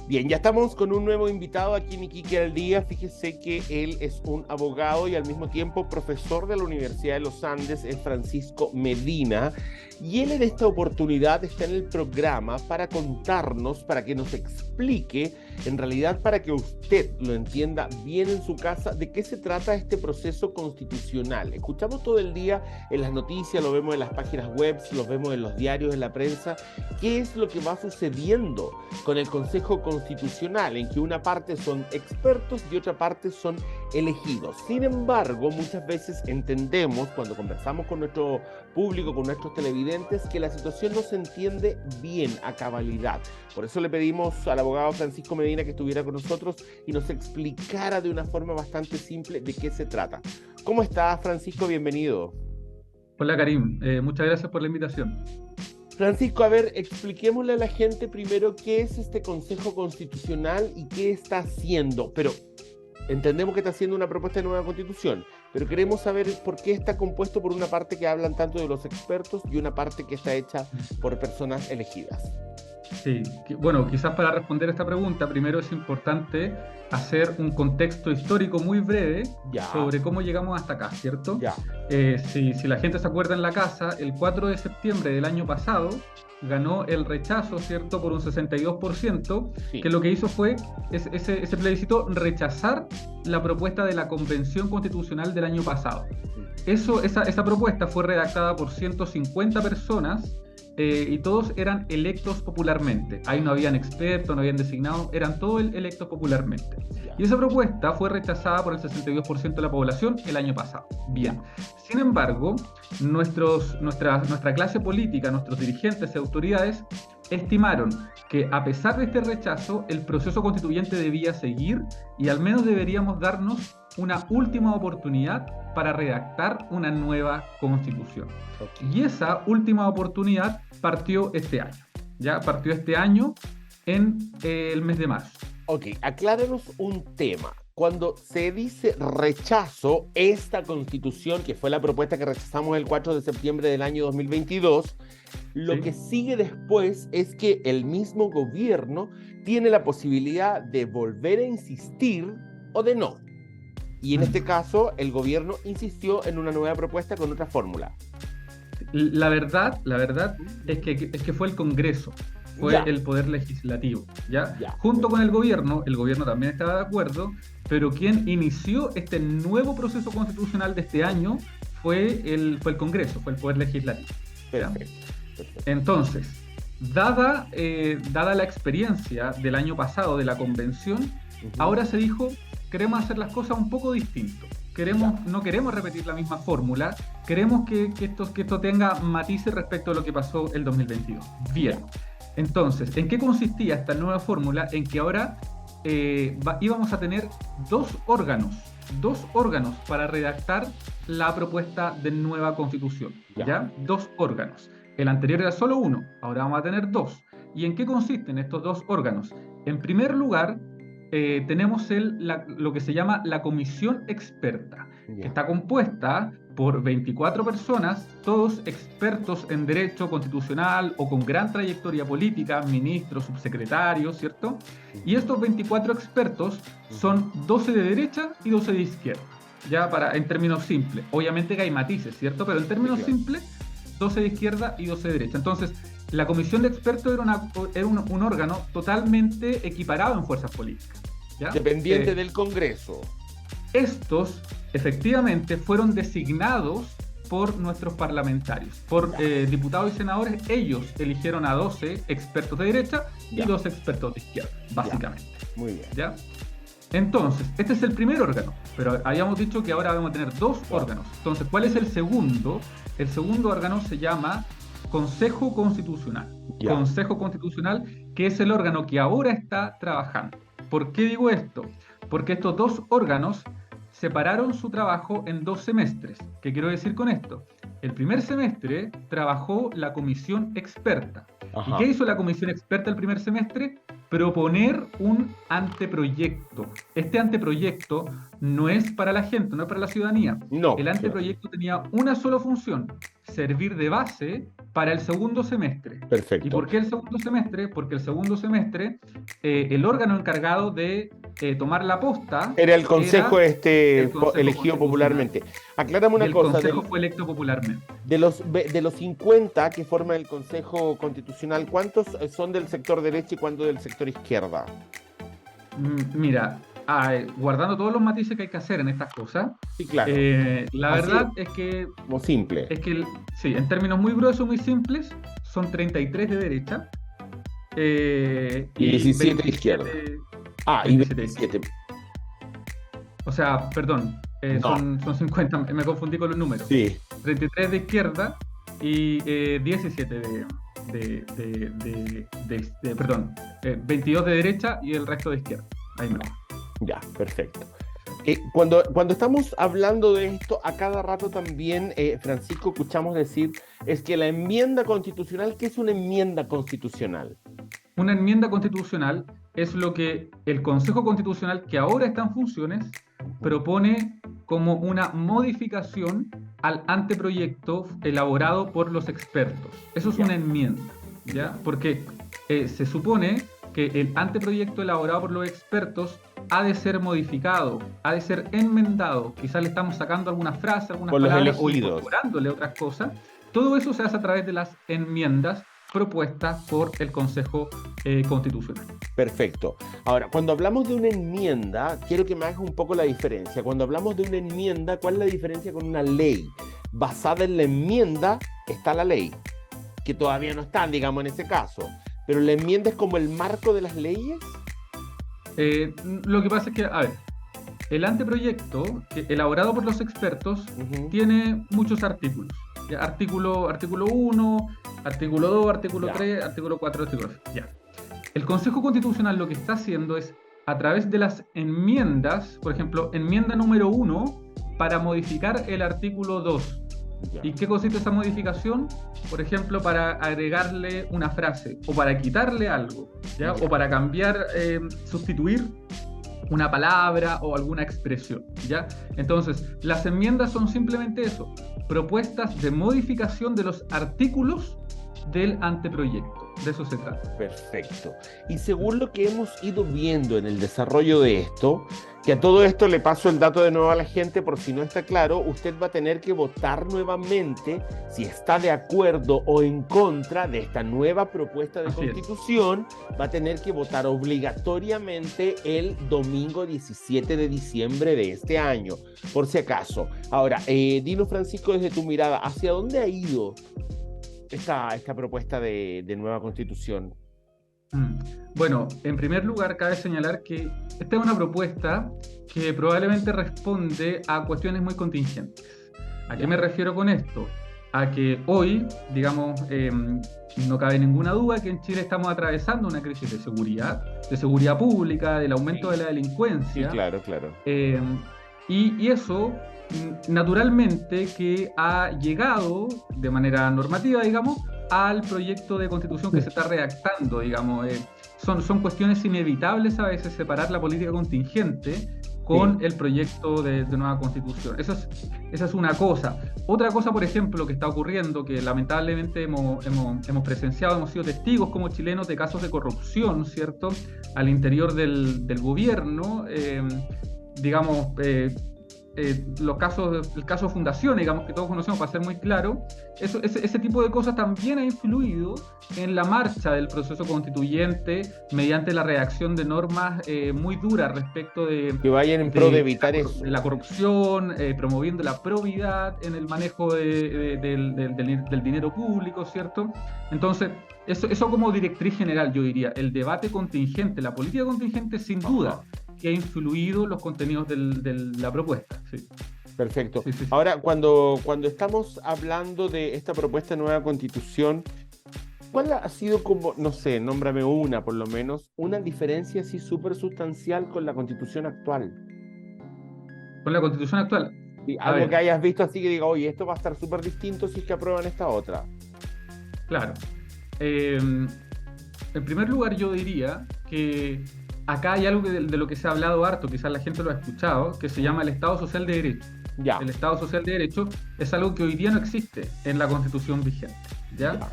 Bien, ya estamos con un nuevo invitado aquí en Iquique al Día. Fíjese que él es un abogado y al mismo tiempo profesor de la Universidad de los Andes, es Francisco Medina. Y él en esta oportunidad está en el programa para contarnos, para que nos explique, en realidad para que usted lo entienda bien en su casa, de qué se trata este proceso constitucional. Escuchamos todo el día en las noticias, lo vemos en las páginas web, lo vemos en los diarios, en la prensa, qué es lo que va sucediendo con el Consejo Constitucional, en que una parte son expertos y otra parte son elegidos. Sin embargo, muchas veces entendemos, cuando conversamos con nuestro público, con nuestros televidentes, que la situación no se entiende bien a cabalidad. Por eso le pedimos al abogado Francisco Medina que estuviera con nosotros y nos explicara de una forma bastante simple de qué se trata. ¿Cómo estás, Francisco? Bienvenido. Hola Karim, muchas gracias por la invitación. Francisco, a ver, expliquémosle a la gente primero qué es este Consejo Constitucional y qué está haciendo. Pero entendemos que está haciendo una propuesta de nueva constitución, pero queremos saber por qué está compuesto por una parte que hablan tanto de los expertos y una parte que está hecha por personas elegidas. Sí, bueno, quizás para responder esta pregunta, primero es importante hacer un contexto histórico muy breve Ya, sobre cómo llegamos hasta acá, ¿cierto? ya. Si la gente se acuerda en la casa, el 4 de septiembre del año pasado ganó el rechazo, ¿cierto? Por un 62%, que Sí. lo que hizo fue ese plebiscito rechazar la propuesta de la Convención Constitucional del año pasado. Esa propuesta fue redactada por 150 personas y todos eran electos popularmente. Ahí no habían expertos, no habían designados, eran todos electos popularmente. Ya. Y esa propuesta fue rechazada por el 62% de la población el año pasado. Bien. Sin embargo, nuestra clase política, nuestros dirigentes y autoridades estimaron que a pesar de este rechazo, el proceso constituyente debía seguir y al menos deberíamos darnos una última oportunidad para redactar una nueva constitución. Okay. Y esa última oportunidad partió este año. Ya partió este año en el mes de marzo. Ok, acláranos un tema. Cuando se dice rechazo, esta constitución, que fue la propuesta que rechazamos el 4 de septiembre del año 2022, lo que ¿Sí? sigue después es que el mismo gobierno tiene la posibilidad de volver a insistir o de no. Y en este Mm. caso, el gobierno insistió en una nueva propuesta con otra fórmula. La verdad es que fue el Congreso, fue Ya, el poder legislativo, ¿ya? ya, Junto con el gobierno también estaba de acuerdo, pero quien inició este nuevo proceso constitucional de este año fue el Congreso, fue el poder legislativo, ¿ya? perfecto, perfecto. Entonces, dada la experiencia del año pasado de la convención, Ujú. ahora se dijo, queremos hacer las cosas un poco distinto. Ya, No queremos repetir la misma fórmula, queremos que esto tenga matices respecto a lo que pasó el 2022. ya, Bien, entonces, ¿en qué consistía esta nueva fórmula? En que ahora íbamos a tener dos órganos para redactar la propuesta de nueva constitución, ya. ¿ya? Dos órganos. El anterior era solo uno, ahora vamos a tener dos. ¿Y en qué consisten estos dos órganos? En primer lugar, tenemos lo que se llama la comisión experta, que Ya. está compuesta por 24 personas, todos expertos en derecho constitucional o con gran trayectoria política, ministros, subsecretarios, ¿cierto? Y estos 24 expertos son 12 de derecha y 12 de izquierda, ya en términos simples. Obviamente que hay matices, ¿cierto? Pero en Sí, términos claro. simples, 12 de izquierda y 12 de derecha. Entonces, la comisión de expertos era un órgano totalmente equiparado en fuerzas políticas, ¿ya? Dependiente del Congreso. Estos efectivamente fueron designados por nuestros parlamentarios, por Ya, diputados y senadores. Ellos eligieron a 12 expertos de derecha y ya, 12 expertos de izquierda, ya. básicamente, Muy bien. ¿ya? Entonces, este es el primer órgano, pero habíamos dicho que ahora vamos a tener dos Claro. órganos. Entonces, ¿cuál es el segundo? El segundo órgano se llama Consejo Constitucional. Ya. Consejo Constitucional, que es el órgano que ahora está trabajando. ¿Por qué digo esto? Porque estos dos órganos separaron su trabajo en 2 semestres. ¿Qué quiero decir con esto? el primer semestre trabajó la comisión experta. ¿Y Ajá. qué hizo la comisión experta el primer semestre? Proponer un anteproyecto. Este anteproyecto no es para la gente, no es para la ciudadanía. No, El claro. anteproyecto tenía una sola función: servir de base para el segundo semestre. ¿Y Perfecto. por qué el segundo semestre? Porque el segundo semestre, el órgano encargado de tomar la posta Era el consejo era el Consejo elegido Constitucional. popularmente. Aclárame Y una el cosa, Consejo fue electo popularmente. de los 50 que forman el Consejo Constitucional, ¿cuántos son del sector derecha y cuántos del sector izquierda? Mira, guardando todos los matices que hay que hacer en estas cosas, Sí, claro. la Así verdad es que, como simple. sí, en términos muy gruesos, muy simples, son 33 de derecha Y y 17 de izquierda. 27, Ah, y 27 de izquierda. 27. O sea, perdón, No. son 50, me confundí con los números. Sí. 33 de izquierda y 17 perdón, 22 de derecha y el resto de izquierda. Ahí me va. Ya, perfecto. Cuando estamos hablando de esto, a cada rato también, Francisco, escuchamos decir, es que la enmienda constitucional, ¿qué es una enmienda constitucional? Una enmienda constitucional es lo que el Consejo Constitucional, que ahora está en funciones, propone como una modificación al anteproyecto elaborado por los expertos. Eso es Ya, una enmienda, ¿ya? Porque se supone que el anteproyecto elaborado por los expertos ha de ser modificado, ha de ser enmendado. Quizás le estamos sacando algunas frases, algunas por los palabras o elegidos. incorporándole otras cosas. Todo eso se hace a través de las enmiendas propuestas por el Consejo Constitucional. Perfecto. Ahora, cuando hablamos de una enmienda, quiero que me hagas un poco la diferencia. Cuando hablamos de una enmienda, ¿cuál es la diferencia con una ley? Basada en la enmienda está la ley, que todavía no están, digamos, en ese caso. Pero la enmienda es como el marco de las leyes. Lo que pasa es que, a ver, el anteproyecto elaborado por los expertos Ujú. tiene muchos artículos. ¿Ya? Artículo 1, artículo 2, artículo Ya. 3, artículo 4, artículo 5. Ya. El Consejo Constitucional lo que está haciendo es, a través de las enmiendas, por ejemplo, enmienda número 1, para modificar el artículo 2. Ya. ¿Y qué consiste esa modificación? Por ejemplo, para agregarle una frase o para quitarle algo, ¿ya? Ya. O para cambiar, sustituir una palabra o alguna expresión, ¿ya? Entonces, las enmiendas son simplemente eso, propuestas de modificación de los artículos del anteproyecto. De eso se trata. Perfecto. Y según lo que hemos ido viendo en el desarrollo de esto, que a todo esto le paso el dato de nuevo a la gente por si no está claro, usted va a tener que votar nuevamente si está de acuerdo o en contra de esta nueva propuesta de Así es. constitución. Va a tener que votar obligatoriamente el domingo 17 de diciembre de este año, por si acaso. Ahora, dilo, Francisco, desde tu mirada, ¿hacia dónde ha ido esta propuesta de nueva constitución? Bueno, en primer lugar, cabe señalar que esta es una propuesta que probablemente responde a cuestiones muy contingentes. ¿A qué me refiero con esto? A que hoy, digamos, no cabe ninguna duda que en Chile estamos atravesando una crisis de seguridad pública, del aumento de la Sí, delincuencia. claro, claro. Y eso, naturalmente, que ha llegado de manera normativa, digamos, al proyecto de constitución que se está redactando, digamos. Son cuestiones inevitables a veces separar la política contingente con el proyecto de nueva constitución. Esa es una cosa. Otra cosa, por ejemplo, que está ocurriendo, que lamentablemente hemos presenciado, hemos sido testigos como chilenos de casos de corrupción, ¿cierto?, al interior del gobierno. Digamos, el caso Fundación, digamos, que todos conocemos, para ser muy claro, ese tipo de cosas también ha influido en la marcha del proceso constituyente mediante la redacción de normas muy duras respecto Que vayan en pro de evitar de eso. la corrupción, promoviendo la probidad en el manejo del dinero público, ¿cierto? Entonces, eso como directriz general, yo diría, el debate contingente, la política contingente, sin duda, que ha influido los contenidos de la propuesta. Sí. Perfecto. Sí, sí, sí. Ahora, cuando estamos hablando de esta propuesta de nueva constitución, ¿cuál ha sido como, no sé, nómbrame una por lo menos, una diferencia así súper sustancial con la constitución actual? Con la constitución actual, Y A algo que ver, hayas visto así que diga, oye, esto va a estar súper distinto si es que aprueban esta otra. claro. Eh, en primer lugar, yo diría que acá hay algo de lo que se ha hablado harto, quizás la gente lo ha escuchado, que se llama el Estado Social de Derecho. Ya, El Estado Social de Derecho es algo que hoy día no existe en la Constitución vigente, ¿ya? ya.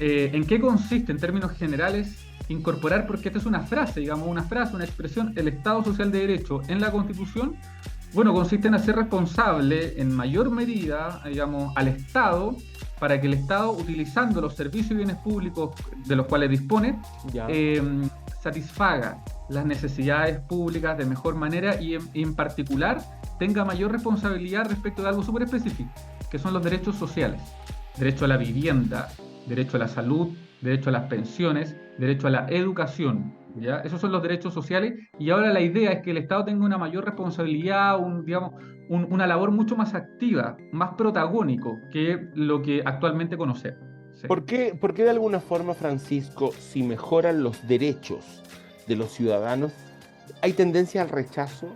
¿En qué consiste, en términos generales, incorporar, porque esta es una frase, digamos, una frase, una expresión, el Estado Social de Derecho en la Constitución? Bueno, consiste en hacer responsable en mayor medida, digamos, al Estado para que el Estado, utilizando los servicios y bienes públicos de los cuales dispone, Ya. eh, satisfaga las necesidades públicas de mejor manera y en particular tenga mayor responsabilidad respecto de algo súper específico, que son los derechos sociales. Derecho a la vivienda, derecho a la salud, derecho a las pensiones, derecho a la educación, ¿ya? Esos son los derechos sociales y ahora la idea es que el Estado tenga una mayor responsabilidad, digamos, una labor mucho más activa, más protagónico que lo que actualmente conocemos. Sí. Por qué de alguna forma, Francisco, si mejoran los derechos de los ciudadanos, hay tendencia al rechazo?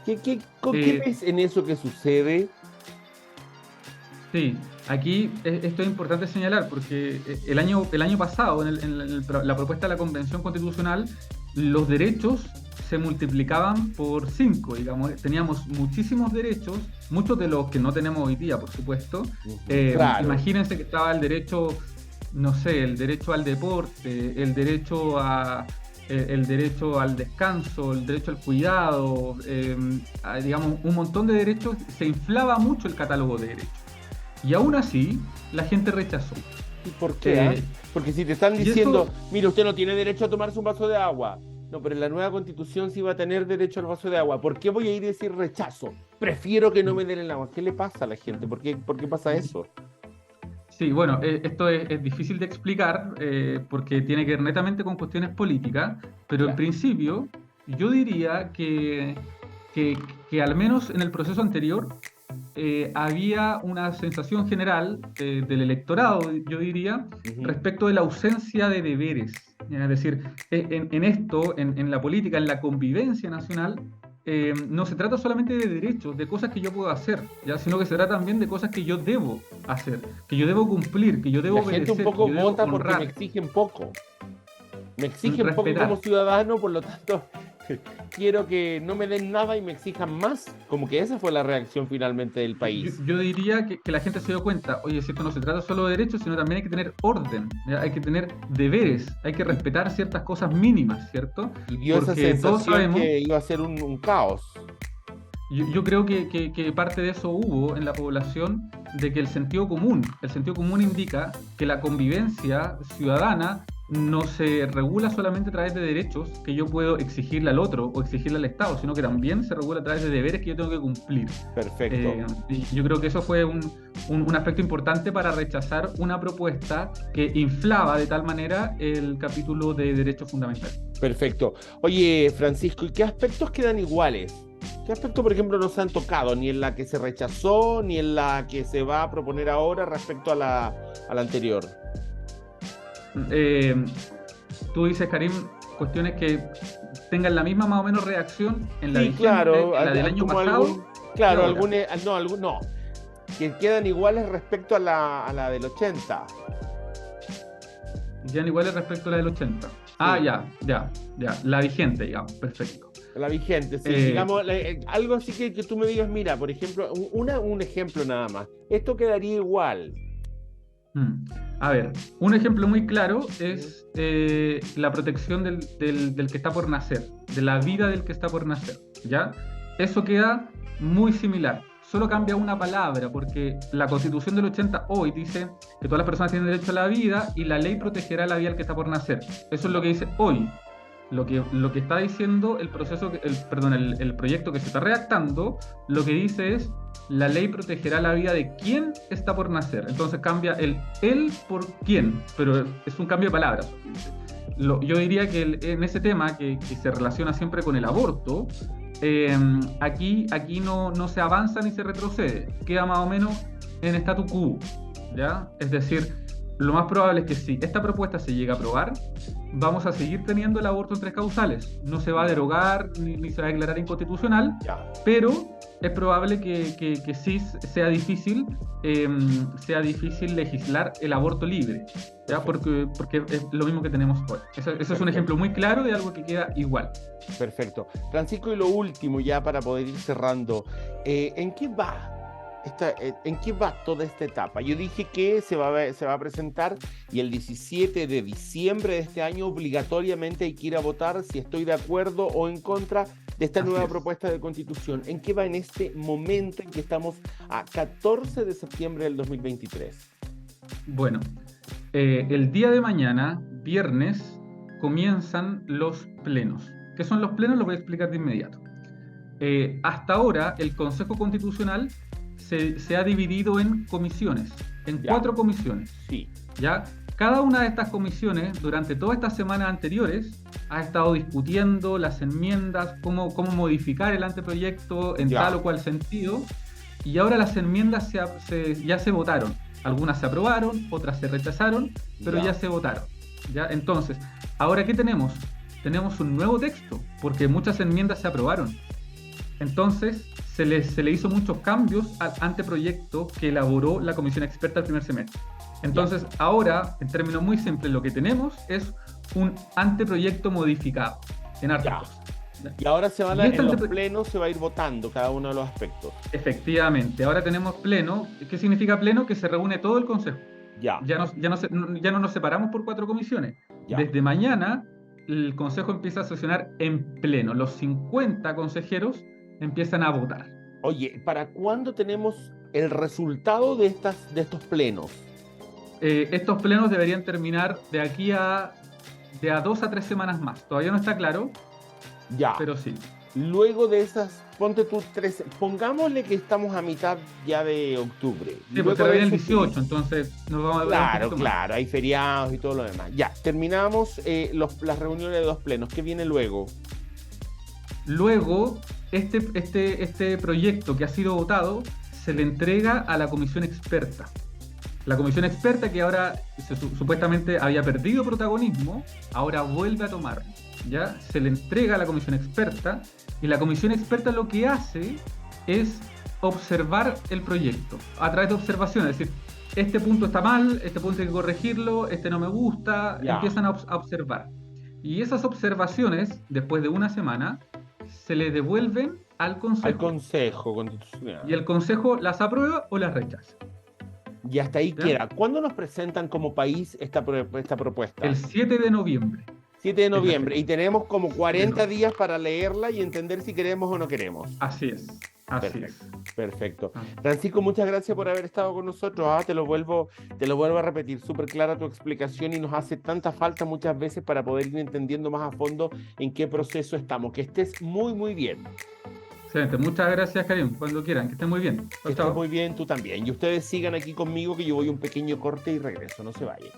¿Qué Eh, ves en eso que sucede? Sí, aquí esto es importante señalar porque el año pasado, la propuesta de la Convención Constitucional, los derechos se multiplicaban por 5, digamos, teníamos muchísimos derechos, muchos de los que no tenemos hoy día, por supuesto. Ujú, claro. Imagínense que estaba el derecho, no sé, el derecho al deporte, el derecho al descanso, el derecho al cuidado, digamos, un montón de derechos, se inflaba mucho el catálogo de derechos. Y aún así, la gente rechazó. ¿Y por qué? Eh, Porque si te están y diciendo, eso, mire, usted no tiene derecho a tomarse un vaso de agua. No, pero en la nueva constitución sí va a tener derecho al vaso de agua. ¿Por qué voy a ir a decir rechazo? Prefiero que no me den el agua. ¿Qué le pasa a la gente? Por qué pasa eso? sí, bueno, esto es difícil de explicar porque tiene que ver netamente con cuestiones políticas, pero en Ya. principio yo diría que, que al menos en el proceso anterior había una sensación general del electorado, yo diría, Ujú. respecto de la ausencia de deberes. Es decir, en esto, en la política, en la convivencia nacional, no se trata solamente de derechos, de cosas que yo puedo hacer, ¿ya? Sino que se trata también de cosas que yo debo hacer, que yo debo cumplir, que yo debo La gente un obedecer, que poco yo debo vota porque me honrar, exigen poco. Me exigen poco como respetar. ciudadano, por lo tanto, quiero que no me den nada y me exijan más. Como que esa fue la reacción finalmente del país. Yo diría que la gente se dio cuenta, oye, si esto no se trata solo de derechos, sino también hay que tener orden, ¿ya? Hay que tener deberes, hay que respetar ciertas cosas mínimas, ¿cierto? Y dio esa Porque todos sensación sabemos, que iba a ser un caos. yo creo que parte de eso hubo en la población, de que el sentido común indica que la convivencia ciudadana no se regula solamente a través de derechos que yo puedo exigirle al otro o exigirle al Estado, sino que también se regula a través de deberes que yo tengo que cumplir. Perfecto. Y yo creo que eso fue un aspecto importante para rechazar una propuesta que inflaba de tal manera el capítulo de derechos fundamentales. Perfecto. Oye, Francisco, ¿y qué aspectos quedan iguales? ¿Qué aspectos, por ejemplo, no se han tocado ni en la que se rechazó, ni en la que se va a proponer ahora respecto a la anterior? Eh, Tú dices, Karim, cuestiones que tengan la misma más o menos reacción en la Sí, vigente, claro, en la del año como pasado y claro, ahora. no, que quedan iguales respecto a la del 80. Ya iguales respecto a la del 80. Ah, Sí, ya. La vigente, digamos. Perfecto. la vigente, sí. Eh, Digamos, algo así que tú me digas, mira, por ejemplo, un ejemplo nada más. Esto quedaría igual. A ver, un ejemplo muy claro es la protección del que está por nacer, de la vida del que está por nacer, ¿ya? Eso queda muy similar, solo cambia una palabra, porque la Constitución del 80 hoy dice que todas las personas tienen derecho a la vida y la ley protegerá la vida del que está por nacer. Eso es lo que dice hoy. Lo que está diciendo el proyecto que se está redactando, lo que dice es la ley protegerá la vida de quien está por nacer. Entonces cambia el él por quién, pero es un cambio de palabras. Yo diría que en ese tema que se relaciona siempre con el aborto, aquí no se avanza ni se retrocede, queda más o menos en statu quo, ¿ya? Es decir, lo más probable es que si esta propuesta se llega a aprobar, vamos a seguir teniendo el aborto en tres causales. No se va a derogar ni se va a declarar inconstitucional, Ya. pero es probable que sí sea difícil legislar el aborto libre, ¿ya? Porque es lo mismo que tenemos hoy. Eso es un ejemplo muy claro de algo que queda igual. Perfecto. Francisco, y lo último ya para poder ir cerrando, ¿en qué va? ¿En qué va toda esta etapa? Yo dije que se va a presentar y el 17 de diciembre de este año obligatoriamente hay que ir a votar si estoy de acuerdo o en contra de esta nueva propuesta de constitución. ¿En qué va en este momento en que estamos a 14 de septiembre del 2023? Bueno, el día de mañana, viernes, comienzan los plenos. ¿Qué son los plenos? Lo voy a explicar de inmediato. Hasta ahora, el Consejo Constitucional se ha dividido en comisiones, en 4 comisiones. Sí. ¿Ya? Cada una de estas comisiones, durante todas estas semanas anteriores, ha estado discutiendo las enmiendas, cómo modificar el anteproyecto en tal o cual sentido, y ahora las enmiendas ya se votaron. Algunas se aprobaron, otras se rechazaron, pero ya se votaron. ¿Ya? Entonces, ¿ahora qué tenemos? Tenemos un nuevo texto, porque muchas enmiendas se aprobaron. Entonces, se le hizo muchos cambios al anteproyecto que elaboró la comisión experta el primer semestre. Entonces, ahora, en términos muy simples, lo que tenemos es un anteproyecto modificado en artículos. Y ahora en los plenos se va a ir votando cada uno de los aspectos. Efectivamente, ahora tenemos pleno. ¿Qué significa pleno? Que se reúne todo el Consejo. Ya no nos separamos por 4 comisiones. Desde mañana, el Consejo empieza a sesionar en pleno. Los 50 consejeros empiezan a votar. Oye, ¿para cuándo tenemos el resultado de estos plenos? Estos plenos deberían terminar de aquí a 2 a 3 semanas más. Todavía no está claro, pero sí. Luego de esas, ponte tú 13, pongámosle que estamos a mitad ya de octubre. Sí, porque todavía el 18, entonces nos vamos a ver. Claro, hay feriados y todo lo demás. Ya, terminamos las reuniones de los plenos. ¿Qué viene luego? Luego, este proyecto que ha sido votado se le entrega a la comisión experta. La comisión experta, que ahora supuestamente había perdido protagonismo, ahora vuelve a tomar. ¿Ya? Se le entrega a la comisión experta, y la comisión experta lo que hace es observar el proyecto a través de observaciones. Es decir, este punto está mal, este punto hay que corregirlo, este no me gusta. Empiezan a observar. Y esas observaciones, después de una semana, se le devuelven al Consejo. Al Consejo Constitucional. Y el Consejo las aprueba o las rechaza. Y hasta ahí queda. ¿Cuándo nos presentan como país esta propuesta? El 7 de noviembre. 7 de noviembre. Y tenemos como 40 días para leerla y entender si queremos o no queremos. Así es. Perfecto. Francisco, muchas gracias por haber estado con nosotros. Te lo vuelvo a repetir. Súper clara tu explicación y nos hace tanta falta muchas veces para poder ir entendiendo más a fondo en qué proceso estamos. Que estés muy, muy bien. Excelente. Muchas gracias, Karim. Cuando quieran. Que estén muy bien. Que estés muy bien, tú también. Y ustedes sigan aquí conmigo que yo voy a un pequeño corte y regreso. No se vayan.